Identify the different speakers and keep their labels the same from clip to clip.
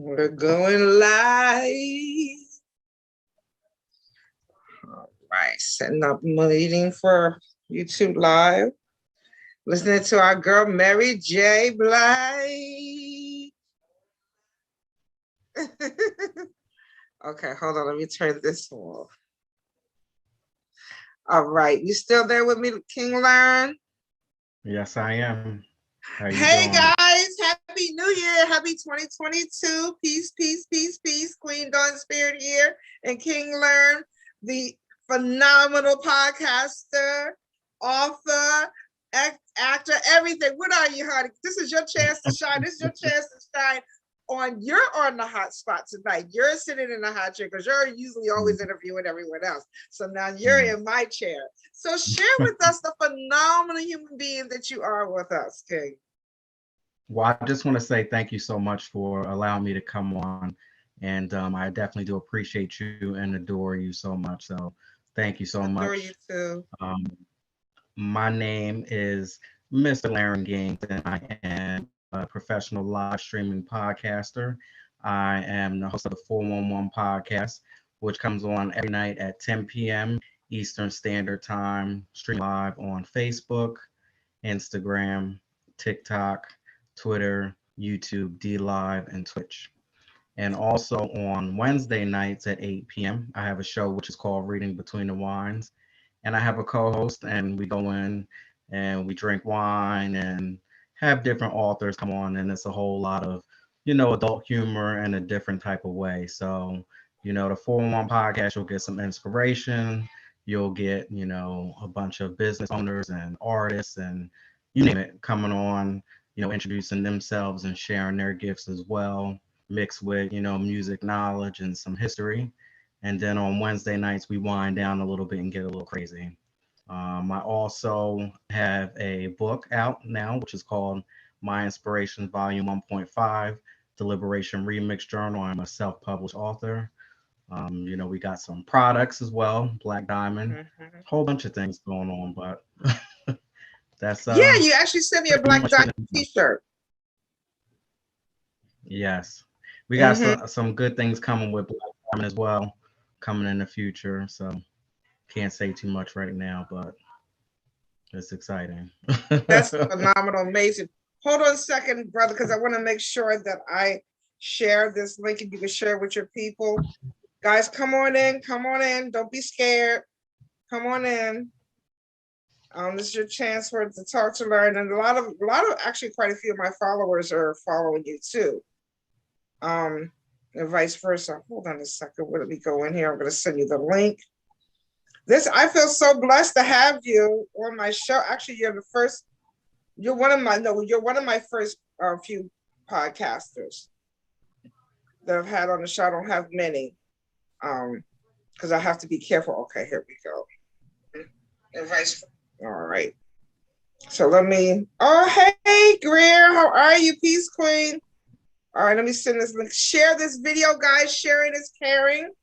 Speaker 1: We're going live. All right, setting up meeting for YouTube Live. Listening to our girl, Mary J. Blige. Okay, hold on, let me turn this off. All right, you still there with me, King Lern?
Speaker 2: Yes, I am. How you
Speaker 1: Hey
Speaker 2: doing?
Speaker 1: guys, happy new year, happy 2022. Peace, peace, peace, peace. Queen Dawn Spirit here, and King Lern, the phenomenal podcaster, author, actor, everything. What are you, honey? This is your chance to shine. This is your chance to shine. You're on the hot spot tonight. You're sitting in the hot chair because you're usually always interviewing everyone else. So now you're in my chair. So share with us the phenomenal human being that you are with us, King.
Speaker 2: Well, I just want to say thank you so much for allowing me to come on. And I definitely do appreciate you and adore you so much. So thank you so much.
Speaker 1: Adore you too.
Speaker 2: My name is Mr. LerinGaines, and I am a professional live streaming podcaster. I am the host of the 411 podcast, which comes on every night at 10 p.m. Eastern Standard Time, stream live on Facebook, Instagram, TikTok, Twitter, YouTube, DLive, and Twitch. And also on Wednesday nights at 8 p.m., I have a show which is called Reading Between the Wines. And I have a co-host, and we go in and we drink wine and have different authors come on, and it's a whole lot of, adult humor in a different type of way. So, the 411 podcast, you'll get some inspiration. You'll get, a bunch of business owners and artists and you name it coming on, introducing themselves and sharing their gifts as well, mixed with, music knowledge and some history. And then on Wednesday nights, we wind down a little bit and get a little crazy. I also have a book out now, which is called My Inspirations Volume 1.5, The Liberation Remix Journal. I'm a self-published author. We got some products as well, Black Diamond, a whole bunch of things going on, but that's
Speaker 1: yeah, you actually sent me a Black Diamond t-shirt.
Speaker 2: Yes, we got some good things coming with Black Diamond as well, coming in the future. So can't say too much right now, but it's exciting.
Speaker 1: That's phenomenal, amazing. Hold on a second, brother, because I want to make sure that I share this link and you can share it with your people. Guys, come on in, come on in. Don't be scared. Come on in. This is your chance for to talk to Lern, and a lot of actually quite a few of my followers are following you too. And vice versa. Hold on a second. Where did we go in here? I'm going to send you the link. I feel so blessed to have you on my show. Actually, you're one of my first few podcasters that I've had on the show. I don't have many, because I have to be careful. Okay, here we go. And vice versa. All right. So hey, Greer, how are you? Peace, Queen. All right, let me send this link. Share this video, guys. Sharing is caring.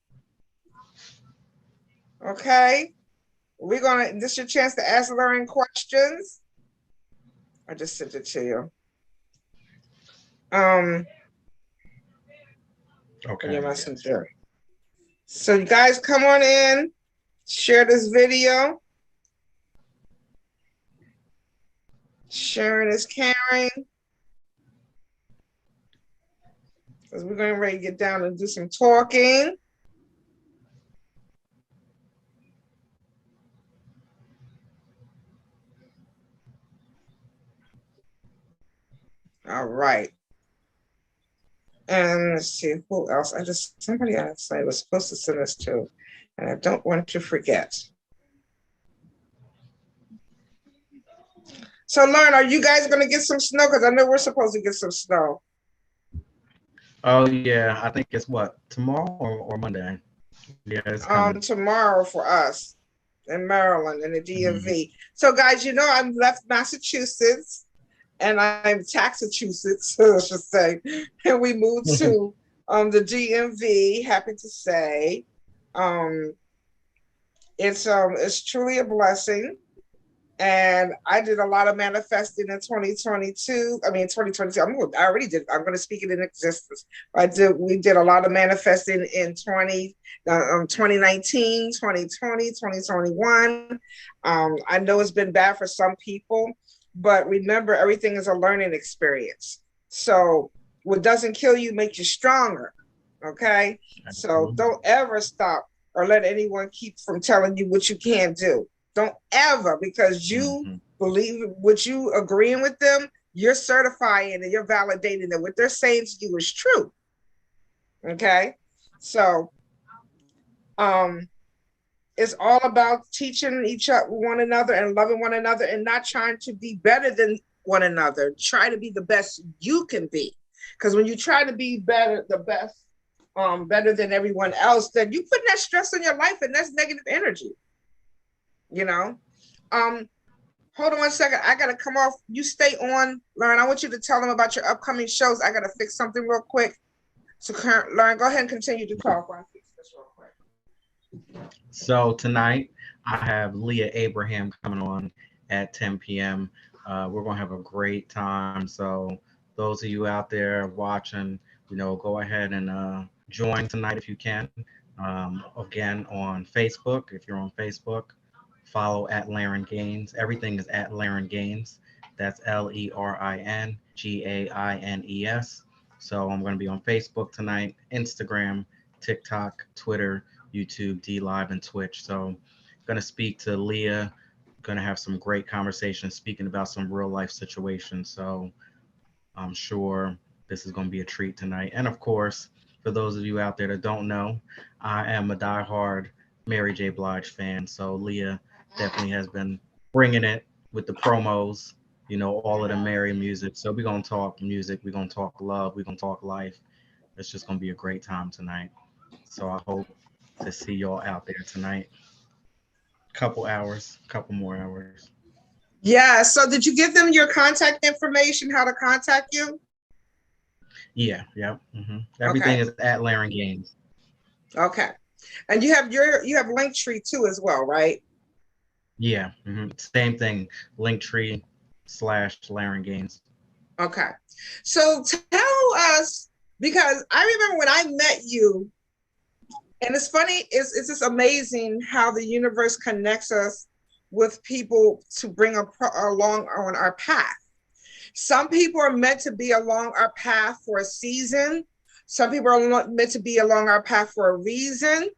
Speaker 1: Okay. This is your chance to ask Lern questions. I just sent it to you.
Speaker 2: Okay.
Speaker 1: Your messenger. So you guys come on in, share this video. Sharing is caring. Because we're getting ready to get down and do some talking. All right. And let's see who else. Somebody else I was supposed to send this to, and I don't want to forget. So, Lern, are you guys going to get some snow? Because I know we're supposed to get some snow.
Speaker 2: Oh yeah, I think it's tomorrow or Monday. Yeah, it's coming.
Speaker 1: Tomorrow for us in Maryland in the DMV. So, guys, I left Massachusetts and I'm Taxachusetts, I should say, and we moved to the DMV. Happy to say, it's truly a blessing. And I did a lot of manifesting in 2022. I mean, 2022. I already did. I'm going to speak it in existence. We did a lot of manifesting in 2019, 2020, 2021. I know it's been bad for some people, but remember, everything is a learning experience. So what doesn't kill you makes you stronger. Okay. So don't ever stop or let anyone keep from telling you what you can't do. Don't ever, because you believe what you agreeing with them, you're certifying and you're validating that what they're saying to you is true. Okay. So it's all about teaching each other, one another, and loving one another, and not trying to be better than one another. Try to be the best you can be. Because when you try to be better than everyone else, then you put that stress on your life, and that's negative energy. Hold on one second. I gotta come off. You stay on, Lern. I want you to tell them about your upcoming shows. I gotta fix something real quick. So, Lern, go ahead and continue to talk while I fix this real quick.
Speaker 2: So tonight I have Leah Abraham coming on at 10 p.m. We're gonna have a great time. So those of you out there watching, go ahead and join tonight if you can. Again, on Facebook, if you're on Facebook, follow at LerinGaines. Everything is at LerinGaines. That's LerinGaines. So I'm going to be on Facebook tonight, Instagram, TikTok, Twitter, YouTube, D Live, and Twitch. So I'm going to speak to Leah. Going to have some great conversations speaking about some real life situations. So I'm sure this is going to be a treat tonight. And of course, for those of you out there that don't know, I am a diehard Mary J. Blige fan. So Leah definitely has been bringing it with the promos, all of the Mary music. So we're going to talk music. We're going to talk love. We're going to talk life. It's just going to be a great time tonight. So I hope to see y'all out there tonight. Couple more hours.
Speaker 1: Yeah. So did you give them your contact information, how to contact you?
Speaker 2: Yeah. Everything is at LerinGaines.
Speaker 1: Okay. And you have LinkTR.EE too as well, right?
Speaker 2: Yeah. Same thing. LinkTR.EE/LerinGaines.
Speaker 1: Okay. So tell us, because I remember when I met you, and it's funny, it's just amazing how the universe connects us with people to bring along on our path. Some people are meant to be along our path for a season. Some people are meant to be along our path for a reason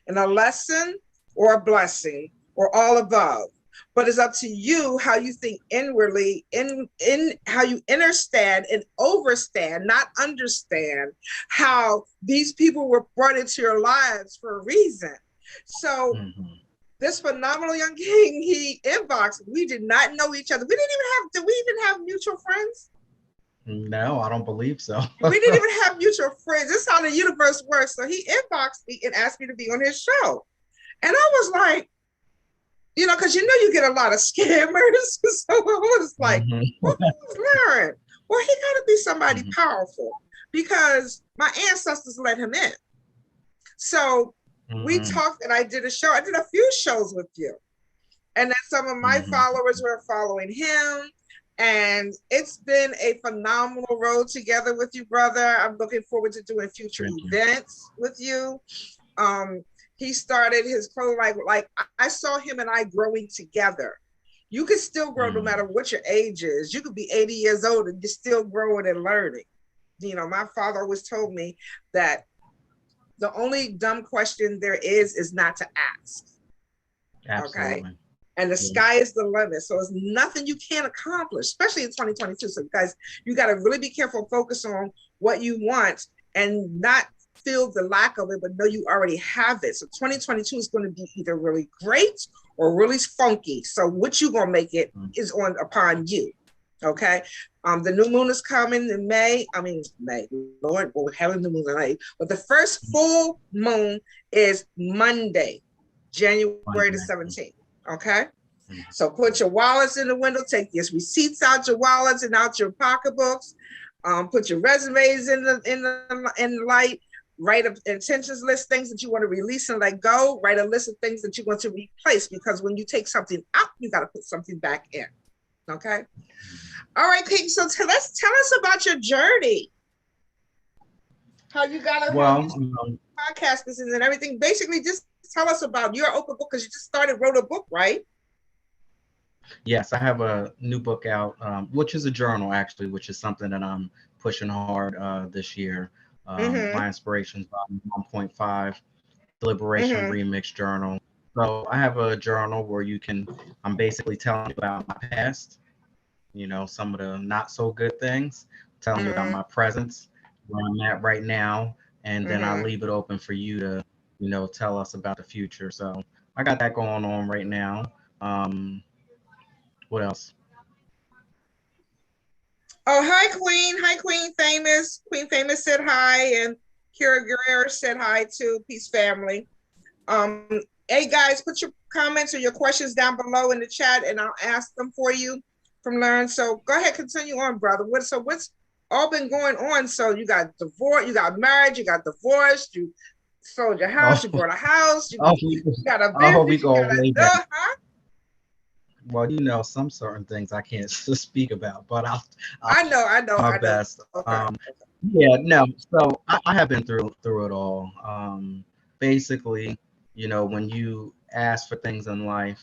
Speaker 1: and a lesson or a blessing or all above. But it's up to you how you think inwardly, in how you understand and overstand, not understand, how these people were brought into your lives for a reason. So this phenomenal young king, he inboxed. We did not know each other. Did we even have mutual friends?
Speaker 2: No, I don't believe so.
Speaker 1: We didn't even have mutual friends. This is how the universe works. So he inboxed me and asked me to be on his show. And I was like, because you get a lot of scammers. So I was like, well, who's Leren? Well, he got to be somebody powerful, because my ancestors let him in. So we talked, and I did a show. I did a few shows with you. And then some of my followers were following him. And it's been a phenomenal road together with you, brother. I'm looking forward to doing future events with you. He started his clothes like I saw him and I growing together. You can still grow no matter what your age is. You could be 80 years old and you're still growing and learning. My father always told me that the only dumb question there is not to ask.
Speaker 2: Absolutely.
Speaker 1: Okay. And the sky is the limit. So it's nothing you can't accomplish, especially in 2022. So guys, you got to really be careful, focus on what you want and not feel the lack of it, but know you already have it. So 2022 is going to be either really great or really funky. So what you going to make it is upon you. Okay. The new moon is coming in May. Lord, we're having the moon in May. But the first full moon is Monday, January the 17th. Okay. So put your wallets in the window, take your receipts out your wallets and out your pocketbooks. Put your resumes in the light. Write an intentions list, things that you want to release and let go. Write a list of things that you want to replace, because when you take something out, you got to put something back in. Okay. All right, Pete. So tell us about your journey. How you got to podcast business and everything. Basically, just tell us about your open book, because you just wrote a book, right?
Speaker 2: Yes, I have a new book out, which is a journal actually, which is something that I'm pushing hard this year. My Inspirations Volume 1.5 Deliberation Remix Journal. So I have a journal where I'm basically telling you about my past, some of the not so good things, telling you about my presence, where I'm at right now, and then I leave it open for you to, tell us about the future. So I got that going on right now. What else?
Speaker 1: Oh, hi, Queen. Hi, Queen Famous. Queen Famous said hi, and Kira Guerrero said hi too. Peace family. Hey guys, put your comments or your questions down below in the chat, and I'll ask them for you from Learn. So go ahead, continue on, brother. What's all been going on? So you got divorced, you got married, you got divorced, you sold your house, you bought a house, you got a business, you got a dog, huh?
Speaker 2: Well, some certain things I can't speak about, but
Speaker 1: I know.
Speaker 2: my best.
Speaker 1: Okay.
Speaker 2: Yeah, no. So I have been through it all. Basically, when you ask for things in life,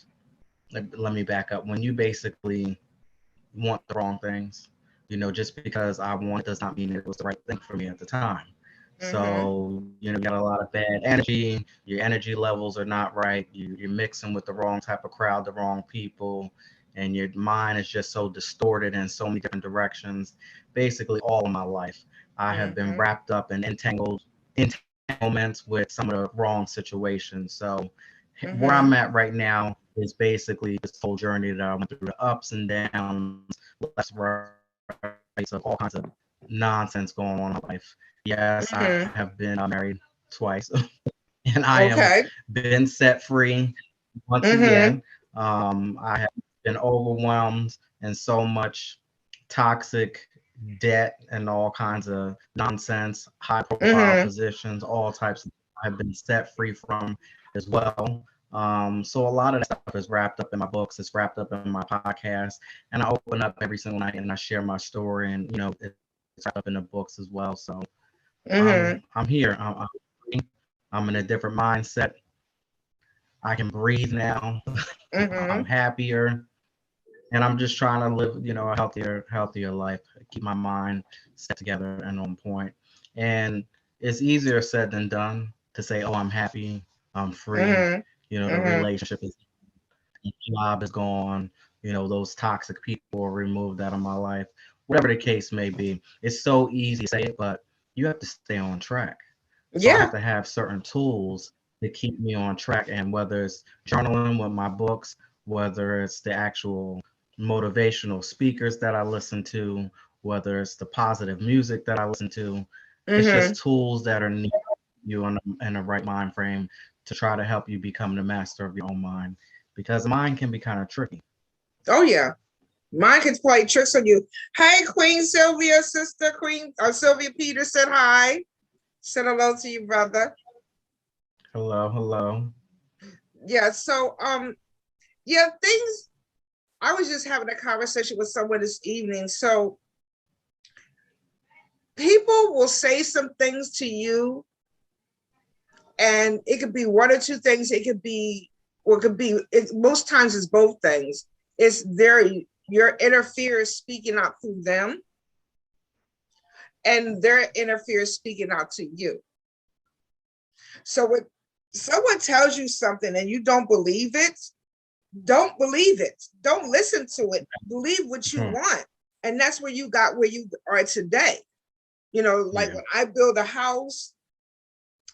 Speaker 2: let me back up. When you basically want the wrong things, just because I want does not mean it was the right thing for me at the time. So, you got a lot of bad energy, your energy levels are not right, you're mixing with the wrong type of crowd, the wrong people, and your mind is just so distorted in so many different directions. Basically, all of my life, I have been wrapped up in entanglements with some of the wrong situations. So, where I'm at right now is basically this whole journey that I went through, the ups and downs, left, right, so all kinds of nonsense going on in life. Yes, I have been married twice, and I am been set free once again. I have been overwhelmed in so much toxic debt and all kinds of nonsense, high profile positions, all types. I've been set free from as well. So a lot of that stuff is wrapped up in my books. It's wrapped up in my podcast, and I open up every single night and I share my story, and it's wrapped up in the books as well. So I'm here. I'm in a different mindset. I can breathe now. I'm happier, and I'm just trying to live, a healthier life. Keep my mind set together and on point. And it's easier said than done to say, "Oh, I'm happy. I'm free." The relationship is, the job is gone. Those toxic people are removed out of my life. Whatever the case may be, it's so easy to say it, but you have to stay on track. So I have to have certain tools to keep me on track. And whether it's journaling with my books, whether it's the actual motivational speakers that I listen to, whether it's the positive music that I listen to, it's just tools that are needed you in the right mind frame to try to help you become the master of your own mind, because mind can be kind of tricky.
Speaker 1: Oh yeah. Mine can play tricks on you. Hey, Queen Sylvia, sister Queen Sylvia Peter said hi. Said hello to you, brother.
Speaker 2: Hello.
Speaker 1: Yeah, so things, I was just having a conversation with someone this evening. So people will say some things to you, and it could be one or two things. It could be, or it could be, most times it's both things. It's your inner fear is speaking out through them, and their inner fear is speaking out to you. So when someone tells you something and you don't believe it, don't believe it. Don't listen to it. Believe what you want. And that's where you got where you are today. Like when I build a house,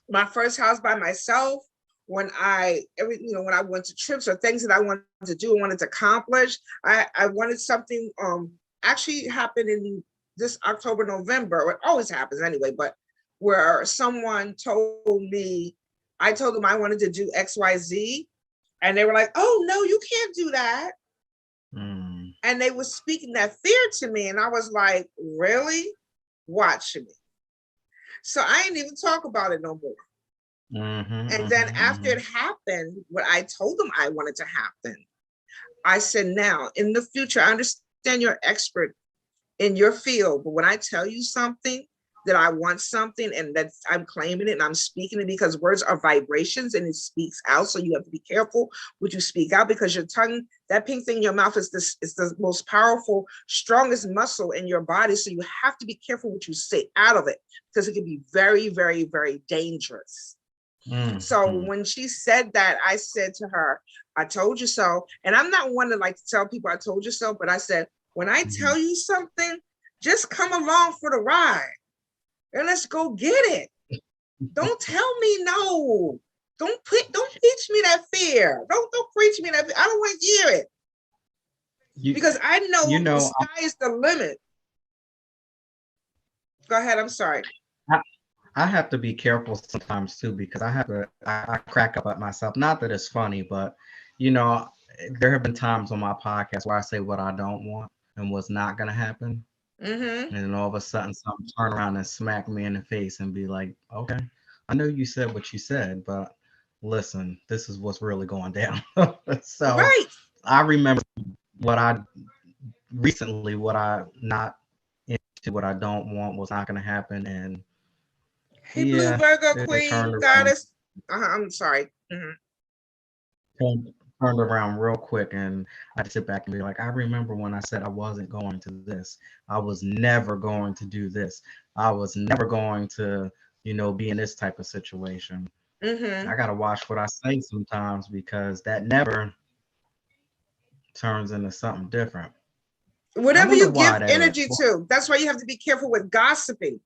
Speaker 1: my first house by myself, when I went to trips or things that I wanted to do and wanted to accomplish, I wanted something actually happened in this October, November. It always happens anyway, but where someone told me, I told them I wanted to do XYZ, and they were like, "Oh no, you can't do that." And they were speaking that fear to me, and I was like, "Really? Watch me." So I didn't even talk about it no more. And then after it happened, what I told them I wanted to happen, I said, now in the future, I understand you're an expert in your field, but when I tell you something, that I want something and that I'm claiming it and I'm speaking it, because words are vibrations and it speaks out. So you have to be careful what you speak out, because your tongue, that pink thing in your mouth is the most powerful, strongest muscle in your body. So you have to be careful what you say out of it, because it can be very, very, very dangerous. So when she said that, I said to her, I told you so. And I'm not one to like to tell people I told you so, but I said, when I tell you something, just come along for the ride and let's go get it. Don't tell me no. Don't teach me that fear. Don't preach me that fear. I don't want to hear it. Because I know, the sky is the limit. Go ahead. I'm sorry.
Speaker 2: I have to be careful sometimes too, because I crack up at myself. Not that it's funny, but there have been times on my podcast where I say what I don't want and what's not going to happen. And then all of a sudden something turn around and smack me in the face and be like, okay, I know you said what you said, but listen, this is what's really going down. So
Speaker 1: right.
Speaker 2: I remember what I not into, what I don't want, what's not going to happen. And
Speaker 1: hey, Blue Virgo Queen, goddess. I'm sorry.
Speaker 2: Turned around real quick, and I'd sit back and be like, I remember when I said I wasn't going to this. I was never going to do this. I was never going to, be in this type of situation. I got to watch what I say sometimes, because that never turns into something different.
Speaker 1: Whatever you give energy to, that's why you have to be careful with gossiping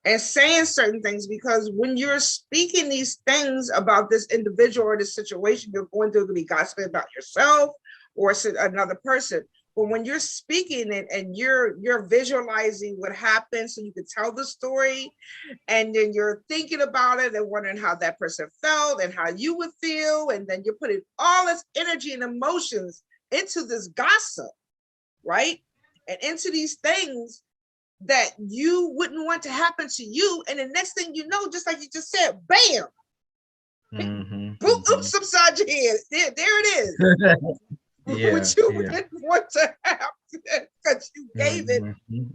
Speaker 1: and saying certain things, because when you're speaking these things about this individual or this situation, you're going to be gossiping about yourself or another person. But when you're speaking it and you're visualizing what happened so you can tell the story, and then you're thinking about it and wondering how that person felt and how you would feel, and then you're putting all this energy and emotions into this gossip, right? And into these things that you wouldn't want to happen to you. And the next thing you know, just like you just said, bam, oops, upside your head. There it is. Which you didn't want to happen, because you gave it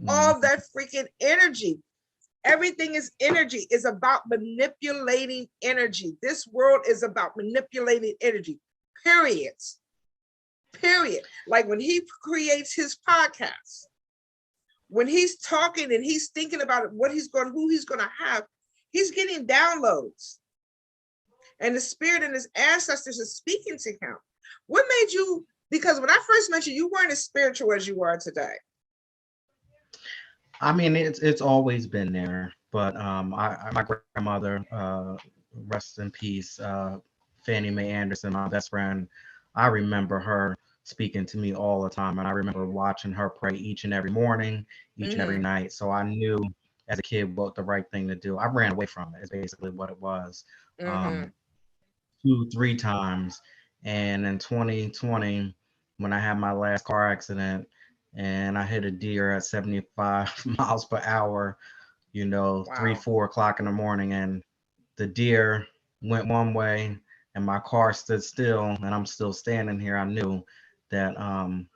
Speaker 1: all that freaking energy. Everything is energy. Is about manipulating energy. This world is about manipulating energy, period. Like when he creates his podcast, when he's talking and he's thinking about who he's going to have, he's getting downloads. And the spirit and his ancestors are speaking to him. What made you, because when I first met you weren't as spiritual as you are today.
Speaker 2: I mean, it's always been there, but my grandmother, rest in peace, Fannie Mae Anderson, my best friend, I remember her speaking to me all the time, and I remember watching her pray each and every morning, each and every night. So I knew as a kid what the right thing to do. I ran away from it, is basically what it was. 2-3 times, and in 2020, when I had my last car accident and I hit a deer at 75 miles per hour, 3-4 o'clock in the morning, and the deer went one way and my car stood still and I'm still standing here, I knew that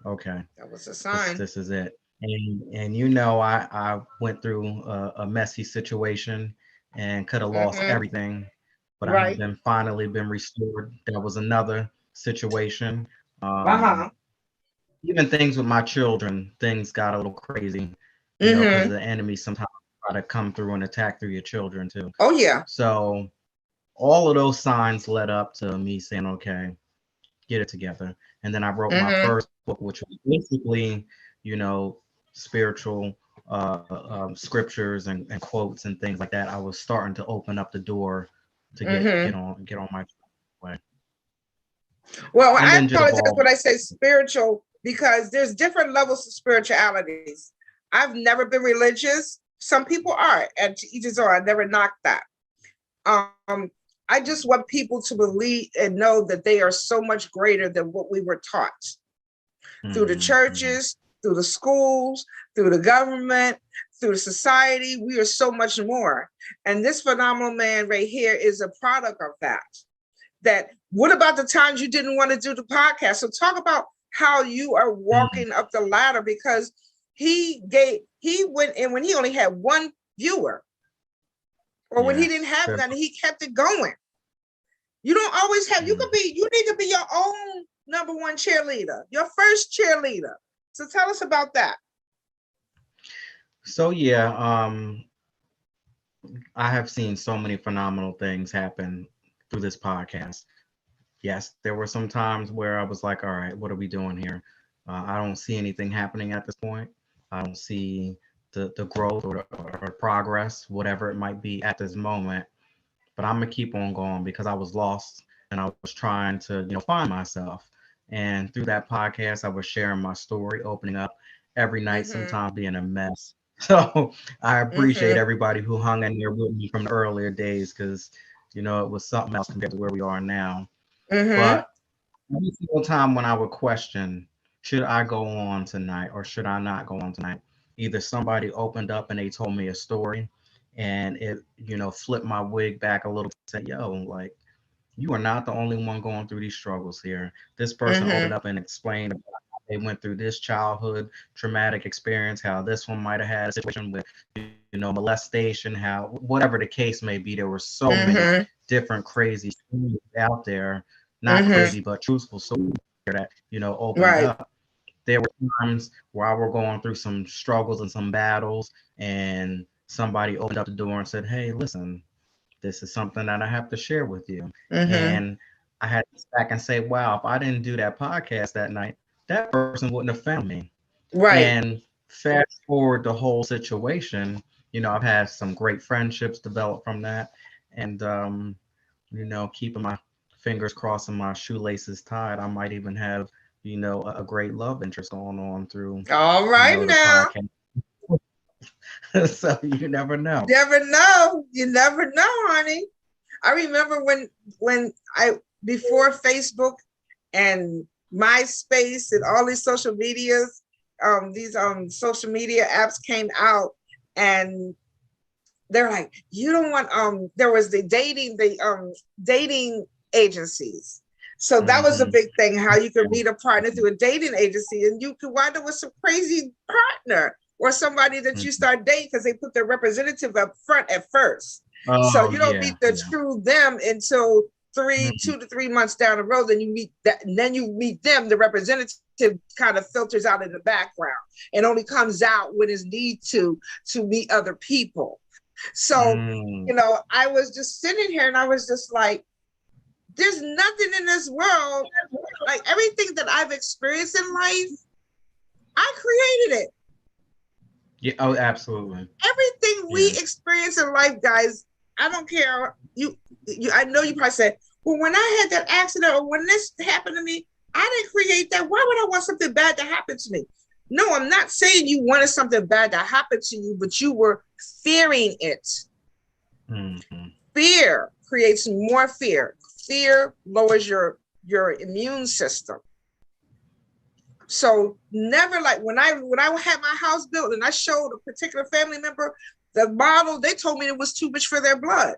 Speaker 2: okay,
Speaker 1: that was a sign.
Speaker 2: This is it. And I went through a messy situation and could have lost everything, but I have finally been restored. There was another situation. Even things with my children, things got a little crazy, because the enemy sometimes try to come through and attack through your children too.
Speaker 1: Oh yeah.
Speaker 2: So all of those signs led up to me saying, okay, get it together. And then I wrote my first book, which was basically, spiritual scriptures and quotes and things like that. I was starting to open up the door to get on my way.
Speaker 1: Well, I apologize when I say spiritual, because there's different levels of spiritualities. I've never been religious. Some people are, and to each his own. I never knocked that. I just want people to believe and know that they are so much greater than what we were taught through the churches, through the schools, through the government, through society. We are so much more. And this phenomenal man right here is a product of that. That what about the times you didn't want to do the podcast? So talk about how you are walking up the ladder, because he went in when he only had one viewer, or when he didn't have none, he kept it going. You don't always have, you need to be your own number one cheerleader, your first cheerleader. So tell us about that.
Speaker 2: So yeah, I have seen so many phenomenal things happen through this podcast. Yes, there were some times where I was like, all right, what are we doing here? I don't see anything happening at this point. I don't see the growth or progress, whatever it might be at this moment. But I'm gonna keep on going because I was lost and I was trying to, find myself. And through that podcast, I was sharing my story, opening up every night, sometimes being a mess. So I appreciate everybody who hung in there with me from the earlier days, because it was something else compared to where we are now. But every single time when I would question, should I go on tonight or should I not go on tonight? Either somebody opened up and they told me a story and it, flipped my wig back a little, said, yo, like, you are not the only one going through these struggles here. This person opened up and explained about how they went through this childhood traumatic experience, how this one might have had a situation with, molestation, how whatever the case may be. There were so many different crazy stories out there, not crazy, but truthful stories that, opened up. There were times where I were going through some struggles and some battles, and somebody opened up the door and said, hey, listen, this is something that I have to share with you. And I had to sit back and say, wow, if I didn't do that podcast that night, that person wouldn't have found me. And fast forward the whole situation, I've had some great friendships develop from that. And, keeping my fingers crossed and my shoelaces tied, I might even have, a great love interest going on through the podcast. So you never know.
Speaker 1: You never know, honey. I remember when before Facebook and MySpace and all these social medias, these social media apps came out, and they're like, you don't want there was the dating agencies. So that was a big thing, how you could meet a partner through a dating agency, and you could wind up with some crazy partner or somebody that you start dating because they put their representative up front at first. So you don't meet the true them until 2 to 3 months down the road. Then you meet that, and then you meet them. The representative kind of filters out in the background and only comes out when it's need to meet other people. So, I was just sitting here and I was just like, there's nothing in this world, like everything that I've experienced in life, I created it.
Speaker 2: Yeah, oh, absolutely.
Speaker 1: Everything we experience in life, guys, I don't care. I know you probably said, well, when I had that accident or when this happened to me, I didn't create that. Why would I want something bad to happen to me? No, I'm not saying you wanted something bad to happen to you, but you were fearing it. Fear creates more fear. Fear lowers your immune system. So never, like when I had my house built and I showed a particular family member the model, they told me it was too much for their blood.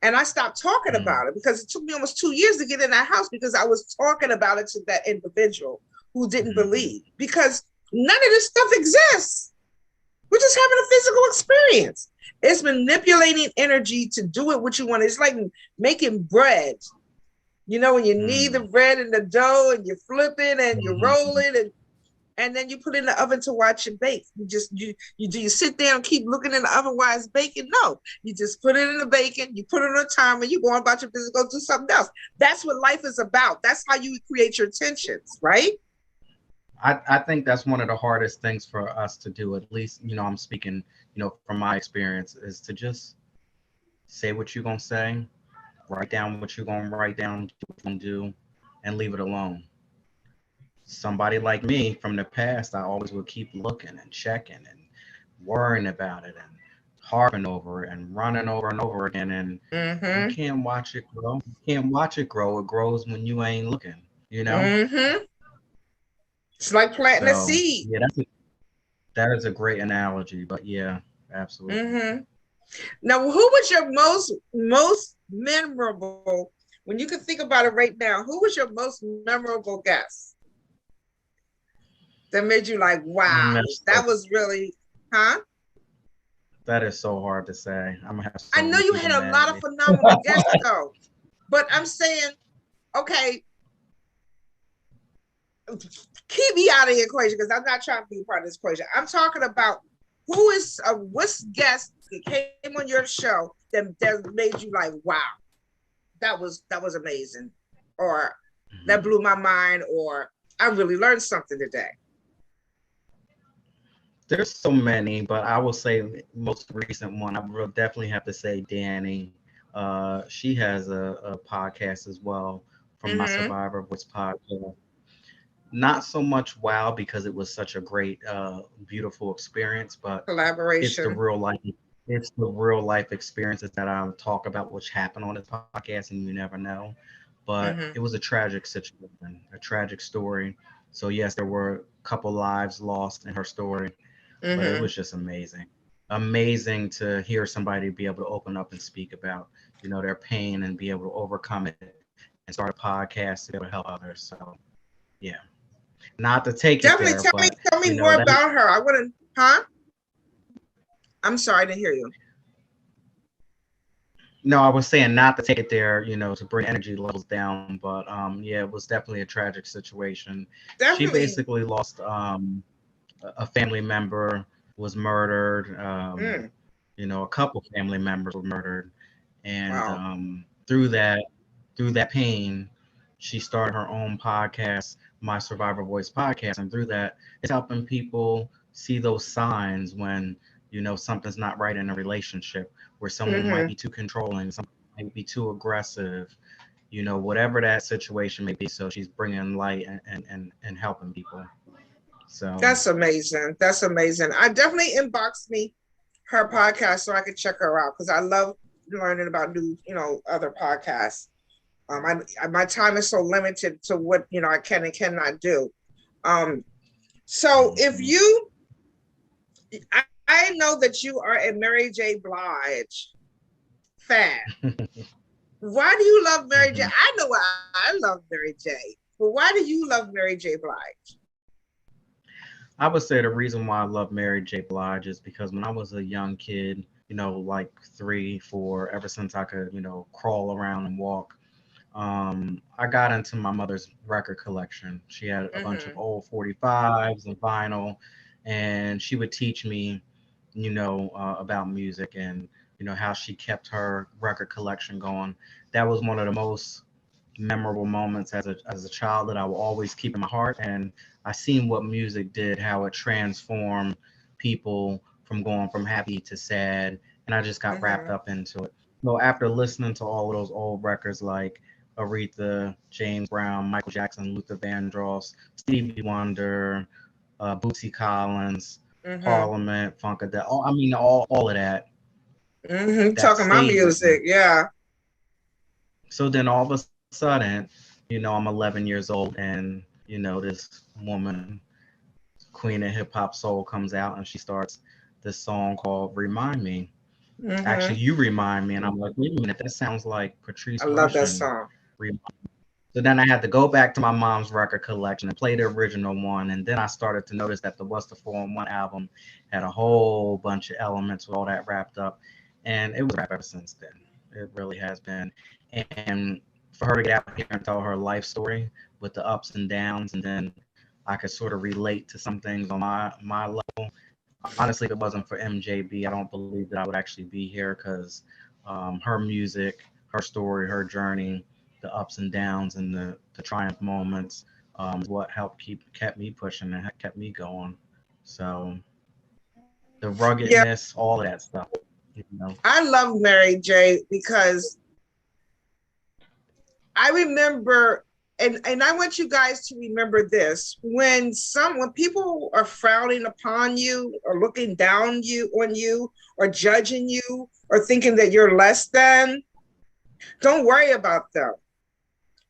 Speaker 1: And I stopped talking about it because it took me almost 2 years to get in that house because I was talking about it to that individual who didn't believe, because none of this stuff exists. We're just having a physical experience. It's manipulating energy to do it what you want. It's like making bread. When you knead the bread in the dough and you're flipping and you're rolling and then you put it in the oven to watch it bake. You sit there and keep looking in the oven while it's baking? No, you just put it in the bacon, you put it on a timer, you go on about your business, go do something else. That's what life is about. That's how you create your tensions, right?
Speaker 2: I think that's one of the hardest things for us to do, at least, I'm speaking, from my experience, is to just say what you're going to say, write down what you're going to write down, do what you're going to do, and leave it alone. Somebody like me from the past, I always would keep looking and checking and worrying about it and harping over it and running over and over again. And you can't watch it grow. You can't watch it grow. It grows when you ain't looking,
Speaker 1: It's like planting a seed.
Speaker 2: Yeah, that's it. That is a great analogy, but yeah, absolutely.
Speaker 1: Mm-hmm. Now, who was your most memorable, when you can think about it right now, who was your most memorable guest that made you like, wow,
Speaker 2: That's
Speaker 1: that was really, huh?
Speaker 2: that is so hard to say. I'm gonna have
Speaker 1: I
Speaker 2: so
Speaker 1: know
Speaker 2: many
Speaker 1: you
Speaker 2: people
Speaker 1: had a
Speaker 2: mad
Speaker 1: lot
Speaker 2: at
Speaker 1: of
Speaker 2: me.
Speaker 1: phenomenal guests though, but I'm saying, okay, keep me out of the equation because I'm not trying to be part of this equation. I'm talking about who is what's guest that came on your show that made you like, wow, that was amazing, or that
Speaker 2: Mhm.
Speaker 1: blew my mind, or I really learned something today.
Speaker 2: There's so many, but I will say most recent one. I will definitely have to say Danny. She has a podcast as well from my
Speaker 1: Mm-hmm.
Speaker 2: Survivor Voice podcast. Not so much wow because it was such a great, beautiful experience, but it's the
Speaker 1: Collaboration.
Speaker 2: real life. It's the real life experiences that I talk about, which happened on this podcast, and you never know. But it
Speaker 1: Mm-hmm.
Speaker 2: was a tragic situation, a tragic story. So yes, there were a couple lives lost in her story, but it
Speaker 1: Mm-hmm.
Speaker 2: was just amazing. Amazing to hear somebody be able to open up and speak about, their pain and be able to overcome it and start a podcast to be able to help others. So yeah, not to take it there,
Speaker 1: Definitely
Speaker 2: but
Speaker 1: tell me more
Speaker 2: that.
Speaker 1: about her. I want to, huh? I'm sorry, I didn't hear you.
Speaker 2: No, I was saying not to take it there, to bring energy levels down, but yeah, it was definitely a tragic situation. She
Speaker 1: Definitely.
Speaker 2: basically lost a family member was murdered.
Speaker 1: Mm,
Speaker 2: A couple family members were murdered, and
Speaker 1: wow.
Speaker 2: through that pain, she started her own podcast, My Survivor Voice podcast, and through that, it's helping people see those signs when something's not right in a relationship, where someone might
Speaker 1: Mm-hmm.
Speaker 2: be too controlling, someone might be too aggressive, whatever that situation may be. So she's bringing light and helping people. So
Speaker 1: That's amazing. That's amazing. I definitely inboxed me her podcast so I could check her out because I love learning about new, other podcasts. My time is so limited to what I can and cannot do. Um, so if
Speaker 2: mhm.
Speaker 1: you, I know that you are a Mary J. Blige fan. Why do you love Mary J?
Speaker 2: Mhm.
Speaker 1: I know why I love Mary J. But why do you love Mary J. Blige?
Speaker 2: I would say the reason why I love Mary J. Blige is because when I was a young kid, like 3, 4, ever since I could, crawl around and walk, I got into my mother's record collection. She had a bunch of
Speaker 1: Mm-hmm.
Speaker 2: old 45s and vinyl, and she would teach me, about music and, how she kept her record collection going. That was one of the most memorable moments as a child that I will always keep in my heart. And I seen what music did, how it transformed people from going from happy to sad, and I just got wrapped
Speaker 1: Mm-hmm.
Speaker 2: up into it. So after listening to all of those old records like Aretha, James Brown, Michael Jackson, Luther Vandross, Stevie Wonder, Bootsy Collins,
Speaker 1: Mm-hmm.
Speaker 2: Parliament, Funkadelic, I mean all of that
Speaker 1: Mm-hmm.
Speaker 2: that
Speaker 1: Talking my
Speaker 2: stayed with me.
Speaker 1: music, yeah.
Speaker 2: So then all of a sudden, I'm 11 years old, and this woman, queen of hip hop soul, comes out and she starts this song called "Remind Me." Actually,
Speaker 1: Mm-hmm.
Speaker 2: you remind me, and I'm like, wait a minute, that sounds like Patrice
Speaker 1: I love that
Speaker 2: Rushen.
Speaker 1: song.
Speaker 2: So then I had to go back to my mom's record collection and play the original one, and then I started to notice that the What's the 4-in-1 album had a whole bunch of elements with all that wrapped up, and it was wrapped ever since then. It really has been. And for her to get out here and tell her life story with the ups and downs, and then I could sort of relate to some things on my level. Honestly, if it wasn't for MJB, I don't believe that I would actually be here because her music, her story, her journey, the ups and downs, and the triumph moments is what helped kept me pushing and kept me going. So the
Speaker 1: Yeah,
Speaker 2: ruggedness, all of that stuff, you know.
Speaker 1: I love Mary J because I remember, and I want you guys to remember this: when people are frowning upon you or looking down on you or judging you or thinking that you're less than, don't worry about them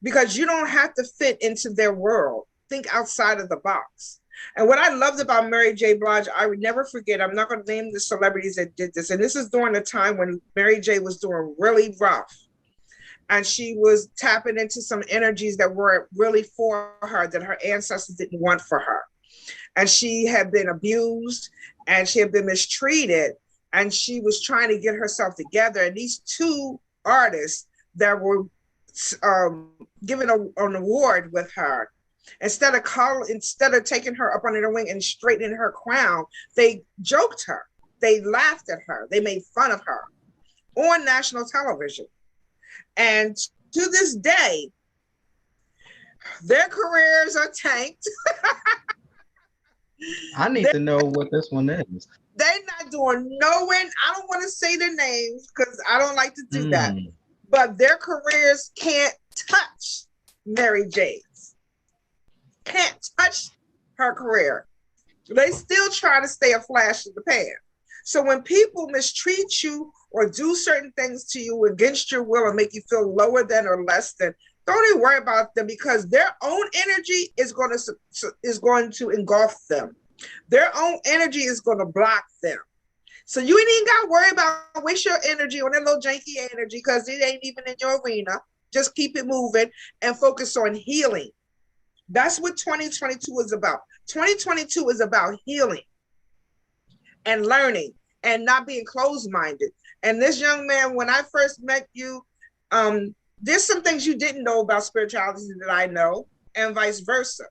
Speaker 1: because you don't have to fit into their world. Think outside of the box. And what I loved about Mary J. Blige, I would never forget, I'm not going to name the celebrities that did this. And this is during the time when Mary J. was doing really rough. And she was tapping into some energies that weren't really for her, that her ancestors didn't want for her. And she had been abused and she had been mistreated. And she was trying to get herself together. And these two artists that were given an award with her, instead of taking her up under the wing and straightening her crown, they joked her. They laughed at her. They made fun of her on national television. And to this day, their careers are tanked.
Speaker 2: I need to know what this one is.
Speaker 1: They're not doing nowhere. I don't want to say their names because I don't like to do that. But their careers can't touch Mary J's. Can't touch her career. They still try to stay a flash in the pan. So when people mistreat you or do certain things to you against your will and make you feel lower than or less than, don't even worry about them, because their own energy is going to engulf them. Their own energy is going to block them. So you ain't even got to worry about waste your energy on that little janky energy because it ain't even in your arena. Just keep it moving and focus on healing. That's what 2022 is about. 2022 is about healing and learning and not being closed-minded. And this young man, when I first met you, there's some things you didn't know about spirituality that I know, and vice versa.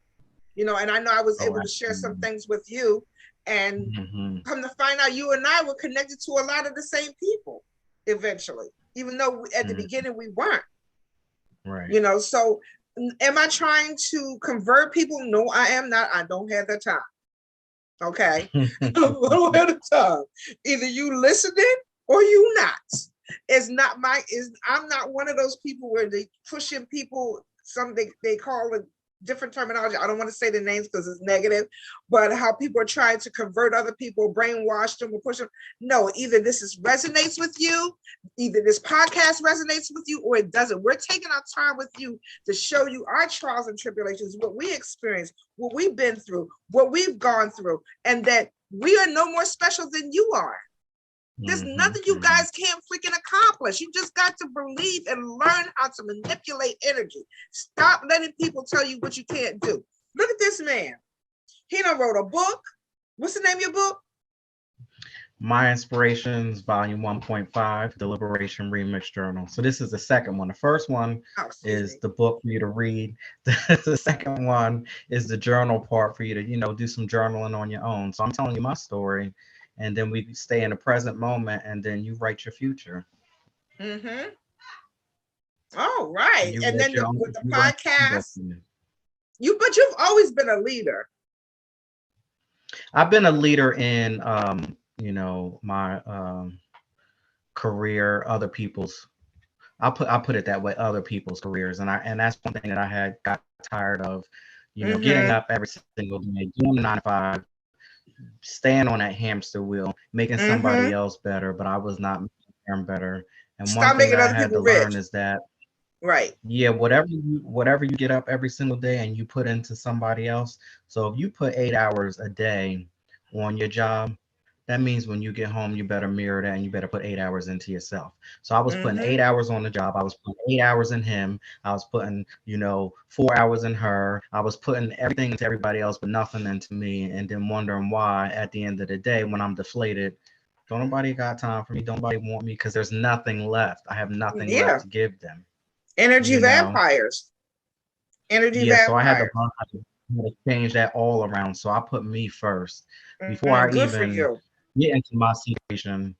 Speaker 1: You know, and I know I was able to share some things with you, and come to find out you and I were connected to a lot of the same people eventually, even though at the beginning we weren't.
Speaker 2: Right.
Speaker 1: You know, so am I trying to convert people? No, I am not. I don't have the time. Okay. I don't have the time. Either you listening or you not. I'm not one of those people where they pushing people, they call it different terminology. I don't want to say the names because it's negative, but how people are trying to convert other people, brainwash them or push them. No, either this resonates with you, either this podcast resonates with you, or it doesn't. We're taking our time with you to show you our trials and tribulations, what we experienced, what we've been through, what we've gone through, and that we are no more special than you are. There's nothing you guys can't freaking accomplish. You just got to believe and learn how to manipulate energy. Stop letting people tell you what you can't do. Look at this man. He done wrote a book. What's the name of your book?
Speaker 2: My Inspirations, Volume 1.5, The Liberation Remix Journal. So this is the second one. The first one is the book for you to read. The second one is the journal part for you to, do some journaling on your own. So I'm telling you my story. And then we stay in the present moment, and then you write your future.
Speaker 1: Oh, right. And then with the podcast, but you've always been a leader.
Speaker 2: I've been a leader in, my career, other people's. I'll put it that way, other people's careers, and that's one thing that I got tired of, getting up every single day, doing the 9 to 5. Staying on that hamster wheel, making somebody else better, but I was not making them better. And
Speaker 1: Stop
Speaker 2: one thing
Speaker 1: making
Speaker 2: that I
Speaker 1: other
Speaker 2: had
Speaker 1: people
Speaker 2: to learn
Speaker 1: rich.
Speaker 2: is that,
Speaker 1: right?
Speaker 2: Yeah, whatever you get up every single day and you put into somebody else. So if you put 8 hours a day on your job, that means when you get home, you better mirror that and you better put 8 hours into yourself. So I was putting 8 hours on the job. I was putting 8 hours in him. I was putting, 4 hours in her. I was putting everything into everybody else, but nothing into me. And then wondering why at the end of the day, when I'm deflated, don't nobody got time for me. Don't nobody want me because there's nothing left. I have nothing left to give them.
Speaker 1: Energy vampires. Energy vampires.
Speaker 2: So I had to change that all around. So I put me first before I even get into my situation,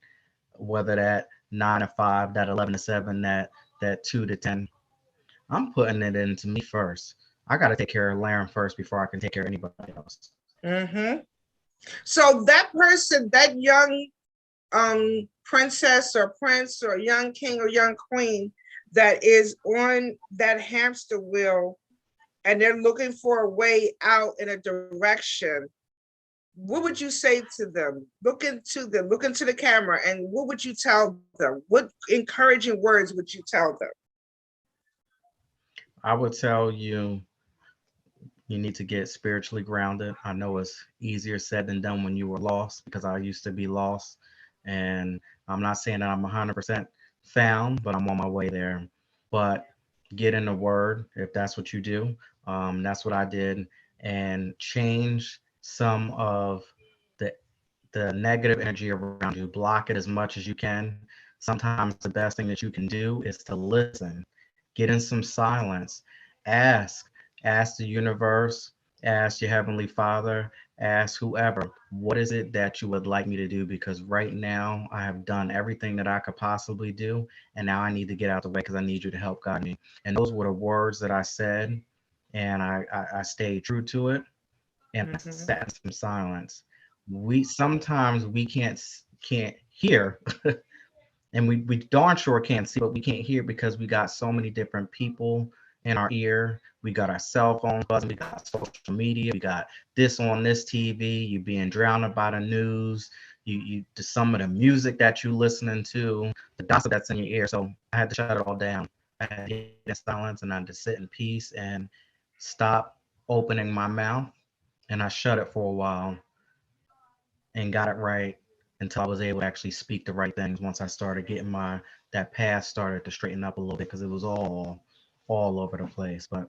Speaker 2: whether that 9 to 5, that 11 to 7, that 2 to 10. I'm putting it into me first. I got to take care of Laren first before I can take care of anybody else.
Speaker 1: So that person, that young princess or prince or young king or young queen that is on that hamster wheel and they're looking for a way out in a direction, what would you say to them? Look into the camera, and what would you tell them? What encouraging words would you tell them?
Speaker 2: I would tell you, You need to get spiritually grounded. I know it's easier said than done when you were lost, because I used to be lost. And I'm not saying that I'm 100% found, but I'm on my way there. But get in the word if that's what you do. That's what I did, and change some of the negative energy around you. Block it as much as you can. Sometimes the best thing that you can do is to listen. Get in some silence. Ask. Ask the universe. Ask your heavenly Father. Ask whoever. What is it that you would like me to do? Because right now I have done everything that I could possibly do, and now I need to get out the way because I need you to help guide me. And those were the words that I said, and I stayed true to it, and I
Speaker 1: Mm-hmm.
Speaker 2: sat in some silence. We sometimes we can't hear, and we darn sure can't see, but we can't hear because we got so many different people in our ear. We got our cell phones buzzing, we got social media, we got this on this TV, you being drowned by the news, you some of the music that you listening to, the gossip that's in your ear. So I had to shut it all down. I had to get in silence, and I had to sit in peace and stop opening my mouth, and I shut it for a while and got it right until I was able to actually speak the right things. Once I started getting my that path started to straighten up a little bit, because it was all over the place. But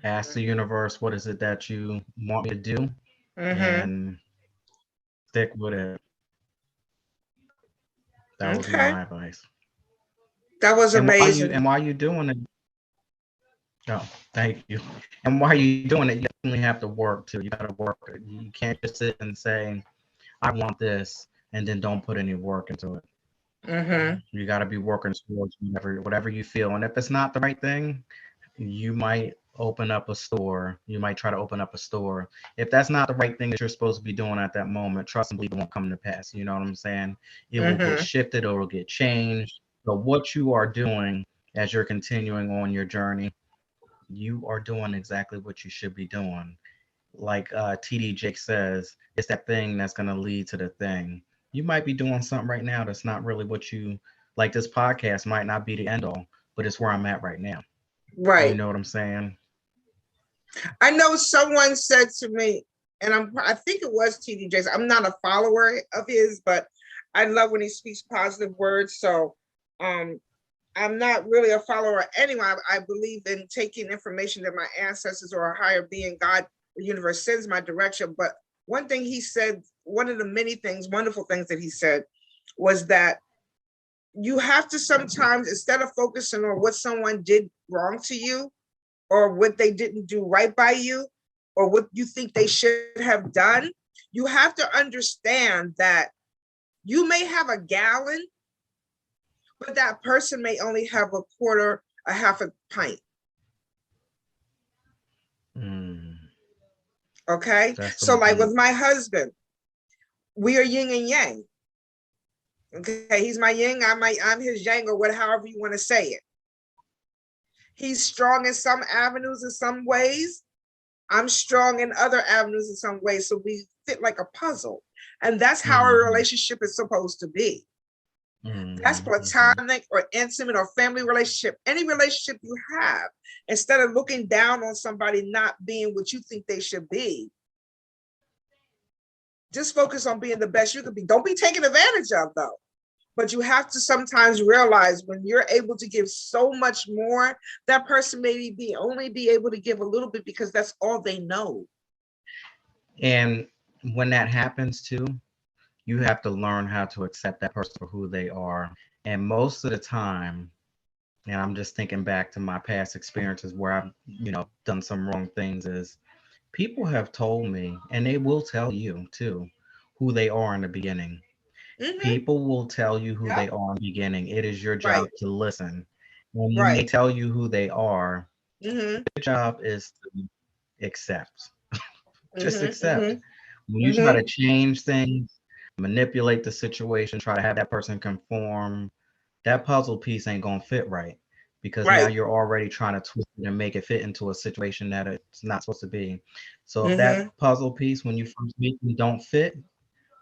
Speaker 2: ask the universe, what is it that you want me to do,
Speaker 1: Mm-hmm.
Speaker 2: and stick with it. That would be
Speaker 1: Okay.
Speaker 2: my advice.
Speaker 1: That was amazing.
Speaker 2: And while you doing it, oh, thank you. And while you're doing it, you definitely have to work too. You got to work. You can't just sit and say, I want this, and then don't put any work into it.
Speaker 1: Mm-hmm.
Speaker 2: You got to be working towards whatever you feel. And if it's not the right thing, you might open up a store. You might try to open up a store. If that's not the right thing that you're supposed to be doing at that moment, trust and believe it won't come to pass. You know what I'm saying? It will get
Speaker 1: Mm-hmm.
Speaker 2: shifted, or it will get changed. But what you are doing as you're continuing on your journey, you are doing exactly what you should be doing. Like TD Jake says, it's that thing that's going to lead to the thing. You might be doing something right now that's not really what you like. This podcast might not be the end all, but it's where I'm at right now. You
Speaker 1: Right.
Speaker 2: know what I'm saying?
Speaker 1: I know someone said to me, and I think it was TD Jakes. I'm not a follower of his, but I love when he speaks positive words. So um I'm not really a follower of anyone. I believe in taking information that my ancestors or a higher being, God, the universe sends my direction. But one thing he said, one of the many things, wonderful things that he said, was that you have to sometimes, instead of focusing on what someone did wrong to you or what they didn't do right by you or what you think they should have done, you have to understand that you may have a gallon, but that person may only have a quarter, a half a pint.
Speaker 2: Mm,
Speaker 1: Okay.
Speaker 2: that's
Speaker 1: So,
Speaker 2: some
Speaker 1: like
Speaker 2: deep.
Speaker 1: with my husband, we are yin and yang. Okay. He's my yin, I'm his yang, or whatever, however you want to say it. He's strong in some avenues in some ways. I'm strong in other avenues in some ways. So we fit like a puzzle. And that's how our
Speaker 2: Mm-hmm,
Speaker 1: relationship is supposed to be. That's
Speaker 2: mm-hmm, mm-hmm.
Speaker 1: platonic or intimate or family relationship, any relationship you have. Instead of looking down on somebody not being what you think they should be, just focus on being the best you could be. Don't be taken advantage of, though. But you have to sometimes realize when you're able to give so much more, that person may be only be able to give a little bit because that's all they know.
Speaker 2: And when that happens too, you have to learn how to accept that person for who they are. And most of the time, and I'm just thinking back to my past experiences where I've, done some wrong things, is people have told me, and they will tell you too, who they are in the beginning.
Speaker 1: Mm-hmm.
Speaker 2: People will tell you who
Speaker 1: Yep.
Speaker 2: they are in the beginning. It is your job
Speaker 1: Right.
Speaker 2: to listen. When they
Speaker 1: Right.
Speaker 2: tell you who they are,
Speaker 1: Mm-hmm.
Speaker 2: your job is to accept. Just
Speaker 1: Mm-hmm.
Speaker 2: accept.
Speaker 1: Mm-hmm.
Speaker 2: When you try
Speaker 1: Mm-hmm.
Speaker 2: to change things, manipulate the situation, try to have that person conform, that puzzle piece ain't gonna fit right, because now
Speaker 1: Right.
Speaker 2: you're already trying to twist it and make it fit into a situation that it's not supposed to be. So if that
Speaker 1: Mm-hmm.
Speaker 2: puzzle piece when you first meet them don't fit,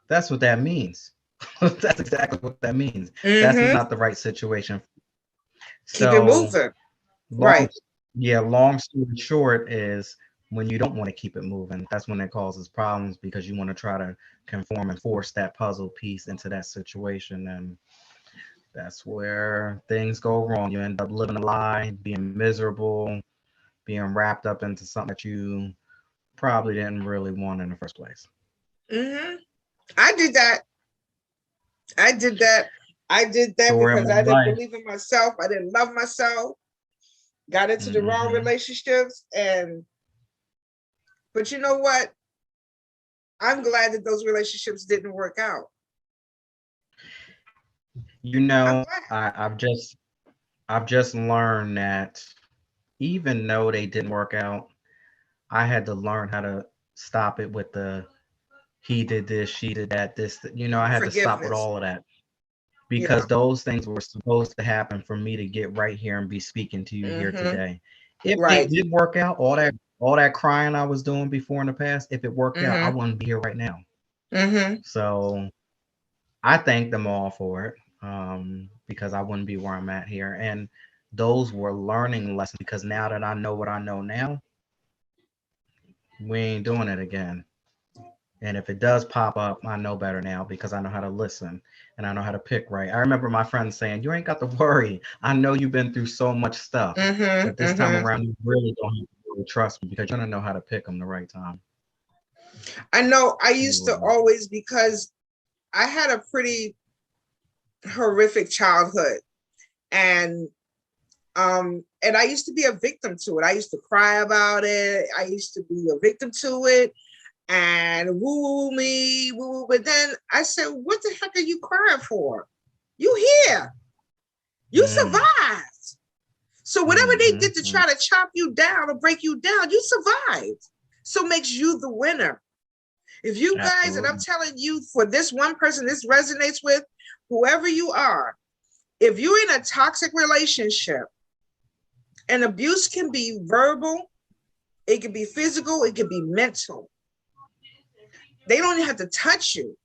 Speaker 2: that's what that means. That's exactly what that means. That's not
Speaker 1: Mm-hmm.
Speaker 2: the right situation.
Speaker 1: Keep it
Speaker 2: So
Speaker 1: moving.
Speaker 2: long,
Speaker 1: Right.
Speaker 2: yeah, long story short is when you don't want to keep it moving. That's when it causes problems because you want to try to conform and force that puzzle piece into that situation. And that's where things go wrong. You end up living a lie, being miserable, being wrapped up into something that you probably didn't really want in the first place.
Speaker 1: Mm-hmm. I did that. I did that. I did that
Speaker 2: Story of
Speaker 1: because I
Speaker 2: my
Speaker 1: didn't
Speaker 2: life.
Speaker 1: believe in myself. I didn't love myself. Got into the wrong
Speaker 2: Mm-hmm.
Speaker 1: relationships. But you know what? I'm glad that those relationships didn't work out.
Speaker 2: You
Speaker 1: I'm
Speaker 2: know,
Speaker 1: glad.
Speaker 2: I've just learned that even though they didn't work out, I had to learn how to stop it with the he did this, she did that, I had to stop with
Speaker 1: Forgiveness.
Speaker 2: all of that
Speaker 1: Yeah.
Speaker 2: because those things were supposed to happen for me to get right here and be speaking to you here
Speaker 1: Mm-hmm.
Speaker 2: today. If they
Speaker 1: Right.
Speaker 2: did work out, all that crying I was doing before in the past, if it worked out, I
Speaker 1: Mm-hmm.
Speaker 2: wouldn't be here right now.
Speaker 1: Mm-hmm.
Speaker 2: So I thank them all for it, because I wouldn't be where I'm at here. And those were learning lessons because now that I know what I know now, we ain't doing it again. And if it does pop up, I know better now because I know how to listen and I know how to pick right. I remember my friend saying, "You ain't got to worry. I know you've been through so much stuff,
Speaker 1: Mm-hmm.
Speaker 2: but this time
Speaker 1: Mm-hmm.
Speaker 2: around, you really don't have to really trust me because you're gonna know how to pick them the right time."
Speaker 1: I know I
Speaker 2: You
Speaker 1: used to
Speaker 2: will.
Speaker 1: always, because I had a pretty horrific childhood. And I used to be a victim to it. I used to cry about it. I used to be a victim to it and woo me, woo. But then I said, what the heck are you crying for? You here. You
Speaker 2: Mm,
Speaker 1: survived. So whatever they
Speaker 2: mm-hmm,
Speaker 1: did to try to chop you down or break you down, you survived. So makes you the winner. If you guys, and I'm
Speaker 2: absolutely.
Speaker 1: telling you, for this one person this resonates with, whoever you are, if you're in a toxic relationship, and abuse can be verbal, it can be physical, it can be mental. They don't even have to touch you,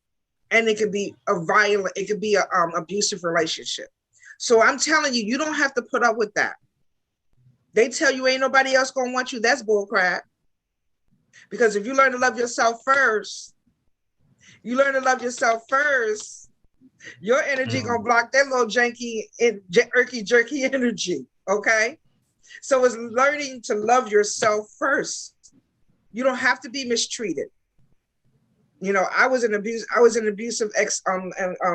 Speaker 1: and it could be a violent, it could be a abusive relationship. So I'm telling you, you don't have to put up with that. They tell you ain't nobody else gonna want you. That's bullcrap. Because if you learn to love yourself first, you learn to love yourself first. Your energy
Speaker 2: Mm,
Speaker 1: gonna block that little janky, irky, jerky energy. Okay, so it's learning to love yourself first. You don't have to be mistreated. I was in abusive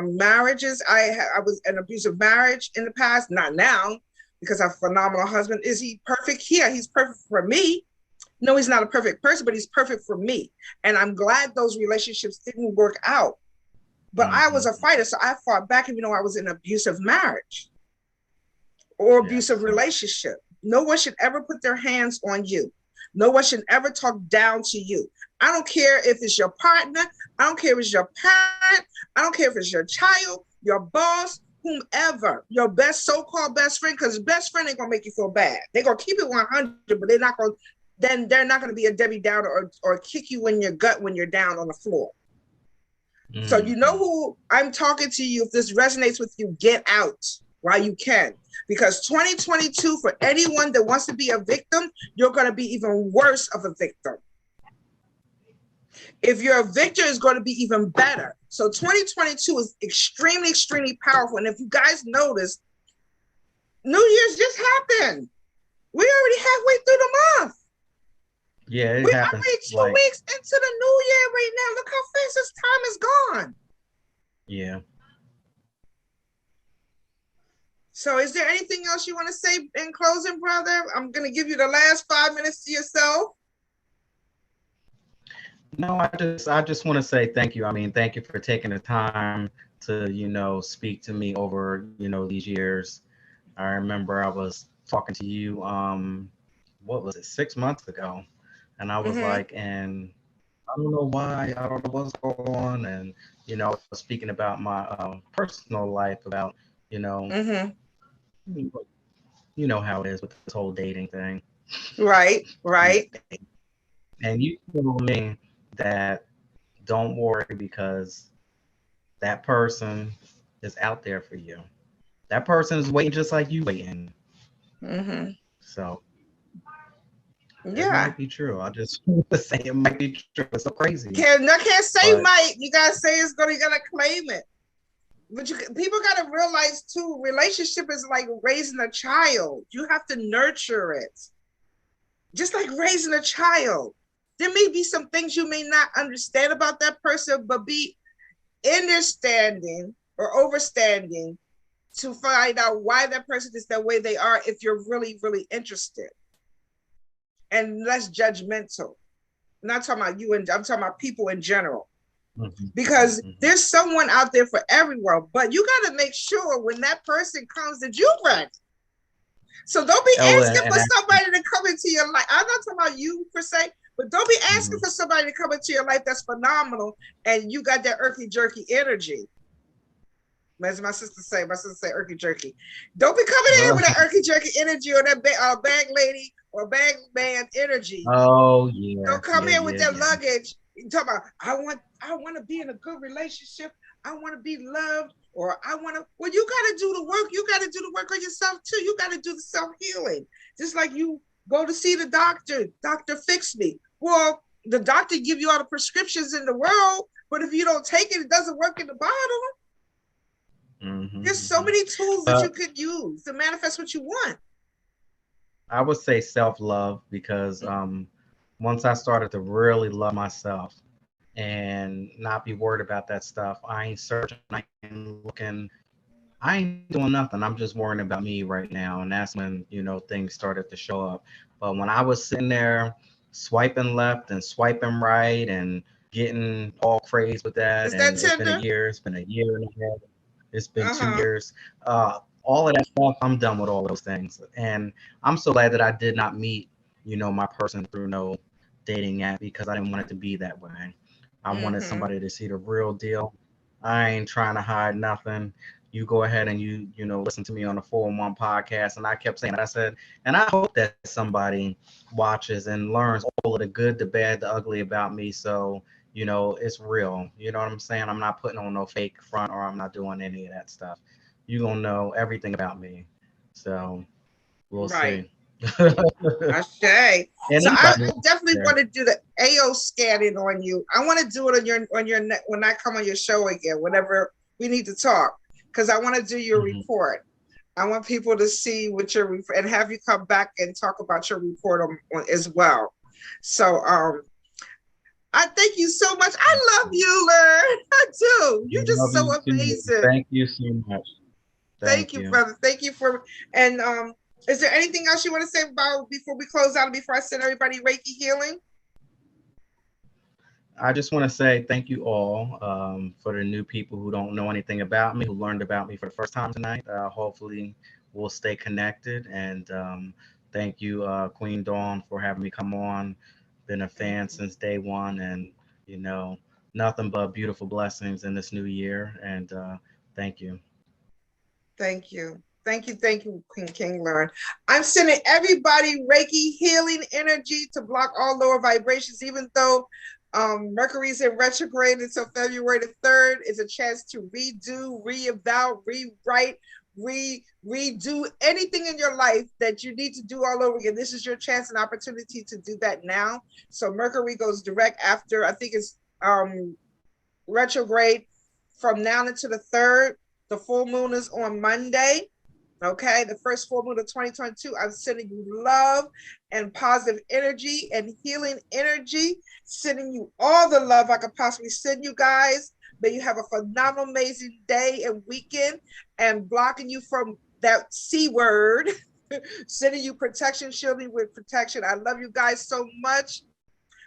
Speaker 1: marriages. I was an abusive marriage in the past, not now, because I have a phenomenal husband. Is he perfect? Yeah, he's perfect for me. No, he's not a perfect person, but he's perfect for me. And I'm glad those relationships didn't work out. But I was
Speaker 2: mm-hmm.
Speaker 1: a fighter, so I fought back, even though I was in an abusive marriage or abusive
Speaker 2: Yes.
Speaker 1: relationship. No one should ever put their hands on you. No one should ever talk down to you. I don't care if it's your partner. I don't care if it's your parent. I don't care if it's your child, your boss, whomever, your so-called best friend, because best friend ain't gonna make you feel bad. They're gonna keep it 100, but they're not gonna be a Debbie Downer or kick you in your gut when you're down on the floor. So you know
Speaker 2: Mm-hmm.
Speaker 1: who I'm talking to you. If this resonates with you, get out while you can. Because 2022, for anyone that wants to be a victim, you're going to be even worse of a victim. If you're a victor, it's going to be even better. So 2022 is extremely, extremely powerful. And if you guys notice, New Year's just happened. We're already halfway through the month.
Speaker 2: Yeah, it
Speaker 1: We're
Speaker 2: happens.
Speaker 1: already 2 weeks into the new year right now. Look how fast this time is gone.
Speaker 2: Yeah.
Speaker 1: So is there anything else you want to say in closing, brother? I'm going to give you the last 5 minutes to yourself.
Speaker 2: No, I just want to say thank you. I mean, thank you for taking the time to, speak to me over, these years. I remember I was talking to you, what was it, 6 months ago? And I was
Speaker 1: Mm-hmm.
Speaker 2: like, and I don't know why, I don't know what's going on. And, I was speaking about my personal life, about, you know,
Speaker 1: Mm-hmm.
Speaker 2: you know how it is with this whole dating thing.
Speaker 1: Right,
Speaker 2: These
Speaker 1: right.
Speaker 2: days. And you told me that don't worry because that person is out there for you. That person is waiting just like you waiting.
Speaker 1: Mm-hmm.
Speaker 2: So It
Speaker 1: Yeah.
Speaker 2: might be true. I just want to say it might be true. It's so crazy.
Speaker 1: I can't say
Speaker 2: But
Speaker 1: might. You gotta say it's gonna. You gotta claim it. But people gotta realize too. Relationship is like raising a child. You have to nurture it, just like raising a child. There may be some things you may not understand about that person, but be understanding or overstanding to find out why that person is that way they are if you're really, really interested and less judgmental. I'm not talking about you, and I'm talking about people in general. Because there's someone out there for everyone, but you got to make sure when that person comes that you're ready. So don't be asking for somebody to come into your life. I'm not talking about you per se, but don't be asking for somebody to come into your life that's phenomenal and you got that irky jerky energy. As my sister say irky jerky. Don't be coming in with that irky jerky energy or that bag lady or bag man energy.
Speaker 2: Oh yeah.
Speaker 1: Don't come in with that luggage. You talk about I want to be in a good relationship. I want to be loved, or I want to. Well, you got to do the work. You got to do the work on yourself too. You got to do the self healing. Just like you go to see the doctor. Doctor, fix me. Well, the doctor give you all the prescriptions in the world, but if you don't take it, it doesn't work in the bottle. There's so many tools that you could use to manifest what you want.
Speaker 2: I would say self-love because once I started to really love myself and not be worried about that stuff, I ain't searching, I ain't looking, I ain't doing nothing. I'm just worrying about me right now. And that's when, things started to show up. But when I was sitting there swiping left and swiping right and getting all crazed with that,
Speaker 1: Is that
Speaker 2: and it's been a
Speaker 1: tender?
Speaker 2: year, it's been a year and a half, it's been 2 years. All of that stuff, I'm done with all those things. And I'm so glad that I did not meet, my person through no dating app because I didn't want it to be that way. I wanted somebody to see the real deal. I ain't trying to hide nothing. You go ahead and you listen to me on the 411 podcast. And I kept saying that. I said, and I hope that somebody watches and learns all of the good, the bad, the ugly about me. So, it's real. You know what I'm saying? I'm not putting on no fake front or I'm not doing any of that stuff. You're going to know everything about me. So we'll see.
Speaker 1: I say.
Speaker 2: And
Speaker 1: So I
Speaker 2: anybody
Speaker 1: definitely
Speaker 2: there.
Speaker 1: want to do the AO scanning on you. I want to do it on your when I come on your show again, whenever we need to talk, because I want to do your report. I want people to see what your and have you come back and talk about your report on as well. So I thank you so much. I love you, Ler. I do. You're
Speaker 2: I
Speaker 1: just
Speaker 2: love
Speaker 1: so
Speaker 2: you too.
Speaker 1: amazing.
Speaker 2: Thank you so much.
Speaker 1: Thank you, brother. Thank you for and is there anything else you want to say about before we close out and before I send everybody Reiki healing?
Speaker 2: I just want to say thank you all for the new people who don't know anything about me, who learned about me for the first time tonight. Hopefully, we'll stay connected. And thank you, Queen Dawn, for having me come on. Been a fan since day one, and nothing but beautiful blessings in this new year. And thank you.
Speaker 1: Thank you. Thank you, Queen King Lauren. I'm sending everybody Reiki healing energy to block all lower vibrations, even though Mercury's in retrograde until February the 3rd. It's a chance to redo, reevaluate, rewrite, redo anything in your life that you need to do all over again. This is your chance and opportunity to do that now. So Mercury goes direct after, I think it's retrograde from now into the 3rd. The full moon is on Monday. Okay, the first full moon of 2022. I'm sending you love and positive energy and healing energy, sending you all the love I could possibly send you guys. May you have a phenomenal, amazing day and weekend, and blocking you from that C word, sending you protection, shielding with protection. I love you guys so much.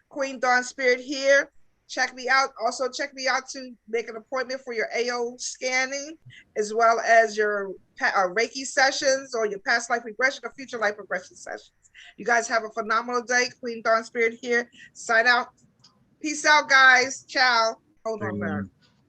Speaker 1: Queen Dawn Spirit here. Check me out. Also, check me out to make an appointment for your AO scanning, as well as your Reiki sessions or your past life regression or future life regression sessions. You guys have a phenomenal day. Queen Dawn Spirit here. Sign out. Peace out, guys. Ciao. Hold on, man.